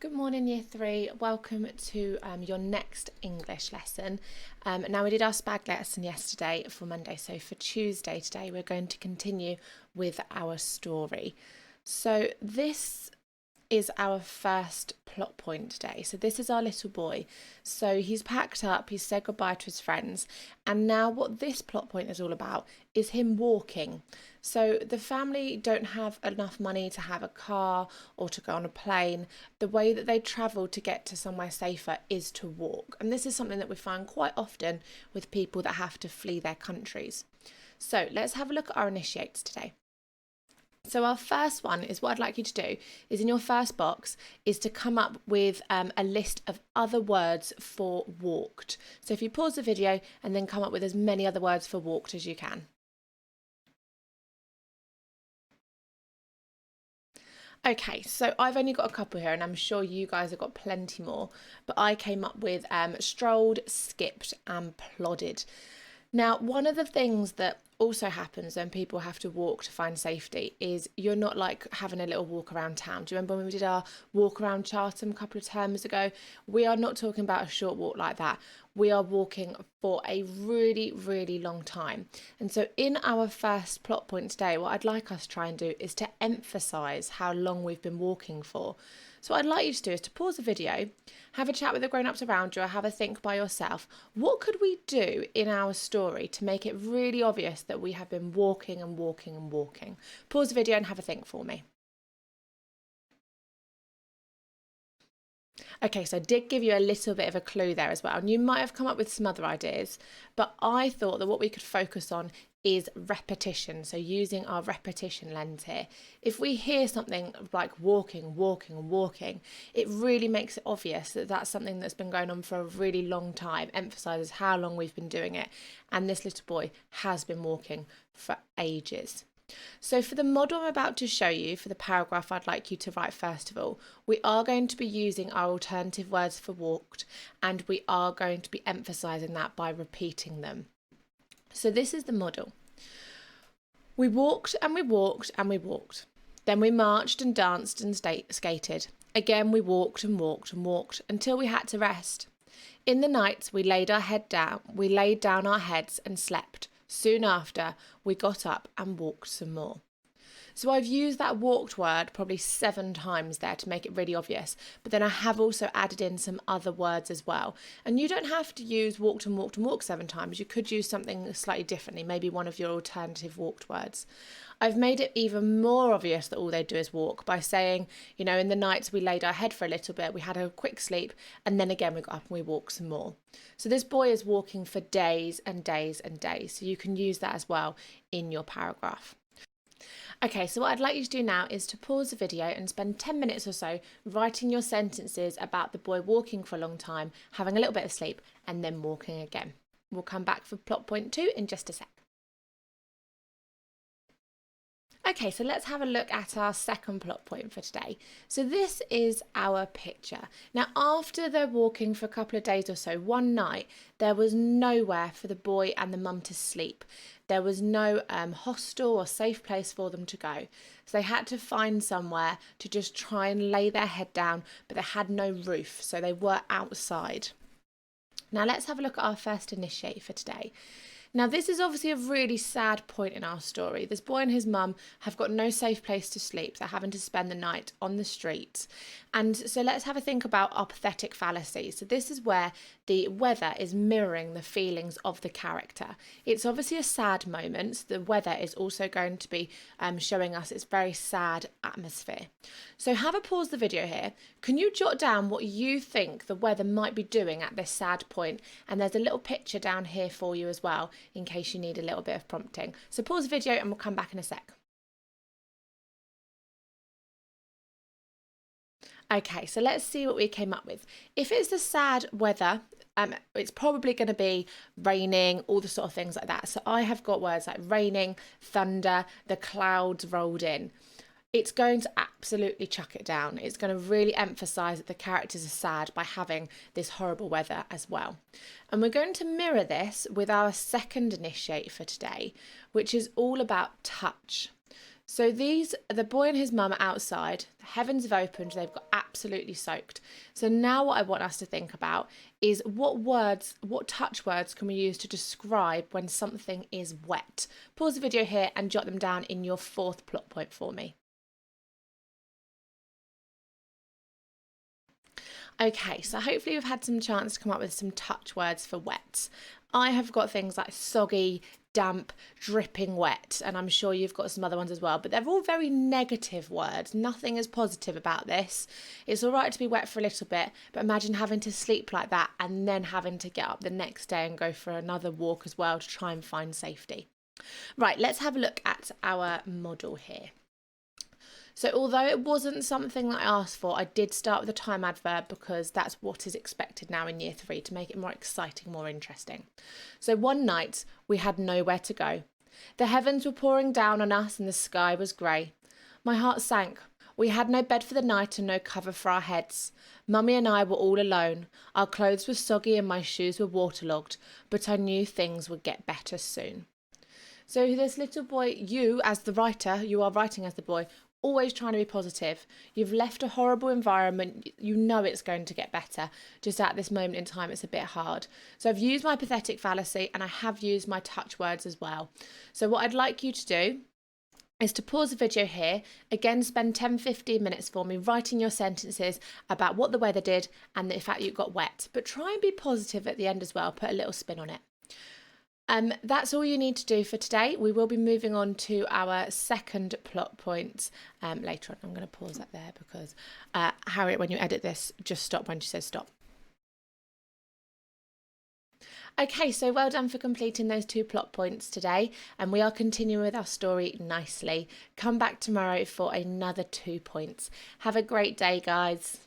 Good morning, Year 3. Welcome to your next English lesson. Now, we did our SPAG lesson yesterday for Monday, so for Tuesday today, we're going to continue with our story. So this is our first plot point today. So this is our little boy. So he's packed up, he's said goodbye to his friends, and now what this plot point is all about is him walking. So the family don't have enough money to have a car or to go on a plane. The way that they travel to get to somewhere safer is to walk. And this is something that we find quite often with people that have to flee their countries. So let's have a look at our initiates today. So our first one is what I'd like you to do is in your first box is to come up with a list of other words for walked. So if you pause the video and then come up with as many other words for walked as you can. Okay, so I've only got a couple here and I'm sure you guys have got plenty more, but I came up with strolled, skipped and plodded. Now, one of the things that also happens when people have to walk to find safety is you're not like having a little walk around town. Do you remember when we did our walk around Chartham a couple of terms ago? We are not talking about a short walk like that. We are walking for a really, really long time. And so in our first plot point today, what I'd like us to try and do is to emphasise how long we've been walking for. So what I'd like you to do is to pause the video, have a chat with the grown-ups around you, or have a think by yourself. What could we do in our story to make it really obvious that we have been walking and walking and walking? Pause the video and have a think for me. Okay, so I did give you a little bit of a clue there as well, and you might have come up with some other ideas, but I thought that what we could focus on is repetition, so using our repetition lens here. If we hear something like walking, walking and walking, it really makes it obvious that that's something that's been going on for a really long time, emphasises how long we've been doing it, and this little boy has been walking for ages. So for the model I'm about to show you, for the paragraph I'd like you to write first of all, we are going to be using our alternative words for walked, and we are going to be emphasising that by repeating them. So this is the model. We walked and we walked and we walked. Then we marched and danced and skated. Again we walked and walked and walked until we had to rest. In the night we laid down our heads and slept. Soon after, we got up and walked some more. So I've used that walked word probably 7 times there to make it really obvious, but then I have also added in some other words as well. And you don't have to use walked and walked and walked 7 times. You could use something slightly differently, maybe one of your alternative walked words. I've made it even more obvious that all they do is walk by saying, you know, in the nights we laid our head for a little bit, we had a quick sleep, and then again we got up and we walked some more. So this boy is walking for days and days and days. So you can use that as well in your paragraph. Okay, so what I'd like you to do now is to pause the video and spend 10 minutes or so writing your sentences about the boy walking for a long time, having a little bit of sleep, and then walking again. We'll come back for plot point 2 in just a sec. Okay, so let's have a look at our second plot point for today. So this is our picture. Now, after they're walking for a couple of days or so, one night, there was nowhere for the boy and the mum to sleep. There was no hostel or safe place for them to go. So they had to find somewhere to just try and lay their head down, but they had no roof, so they were outside. Now let's have a look at our first initiate for today. Now, this is obviously a really sad point in our story. This boy and his mum have got no safe place to sleep. They're having to spend the night on the streets. And so let's have a think about our pathetic fallacy. So this is where the weather is mirroring the feelings of the character. It's obviously a sad moment. The weather is also going to be showing us its very sad atmosphere. So have a pause the video here. Can you jot down what you think the weather might be doing at this sad point? And there's a little picture down here for you as well, in case you need a little bit of prompting. So pause the video and we'll come back in a sec. Okay, so let's see what we came up with. If it's the sad weather, it's probably going to be raining, all the sort of things like that. So I have got words like raining, thunder, the clouds rolled in. It's going to absolutely chuck it down. It's going to really emphasise that the characters are sad by having this horrible weather as well. And we're going to mirror this with our second initiate for today, which is all about touch. So the boy and his mum are outside. The heavens have opened. They've got absolutely soaked. So now what I want us to think about is what touch words can we use to describe when something is wet? Pause the video here and jot them down in your fourth plot point for me. Okay, so hopefully you've had some chance to come up with some touch words for wet. I have got things like soggy, damp, dripping wet, and I'm sure you've got some other ones as well, but they're all very negative words. Nothing is positive about this. It's all right to be wet for a little bit, but imagine having to sleep like that and then having to get up the next day and go for another walk as well to try and find safety. Right, let's have a look at our model here. So although it wasn't something that I asked for, I did start with a time adverb because that's what is expected now in year 3 to make it more exciting, more interesting. So one night we had nowhere to go. The heavens were pouring down on us and the sky was grey. My heart sank. We had no bed for the night and no cover for our heads. Mummy and I were all alone. Our clothes were soggy and my shoes were waterlogged, but I knew things would get better soon. So this little boy, you as the writer, you are writing as the boy, always trying to be positive. You've left a horrible environment. You know it's going to get better. Just at this moment in time, it's a bit hard. So I've used my pathetic fallacy and I have used my touch words as well. So what I'd like you to do is to pause the video here, again spend 10-15 minutes for me writing your sentences about what the weather did and the fact you got wet. But try and be positive at the end as well, put a little spin on it. That's all you need to do for today. We will be moving on to our second plot point later on. I'm going to pause that there because Harriet, when you edit this, just stop when she says stop. Okay, so well done for completing those 2 plot points today, and we are continuing with our story nicely. Come back tomorrow for another 2 points. Have a great day, guys.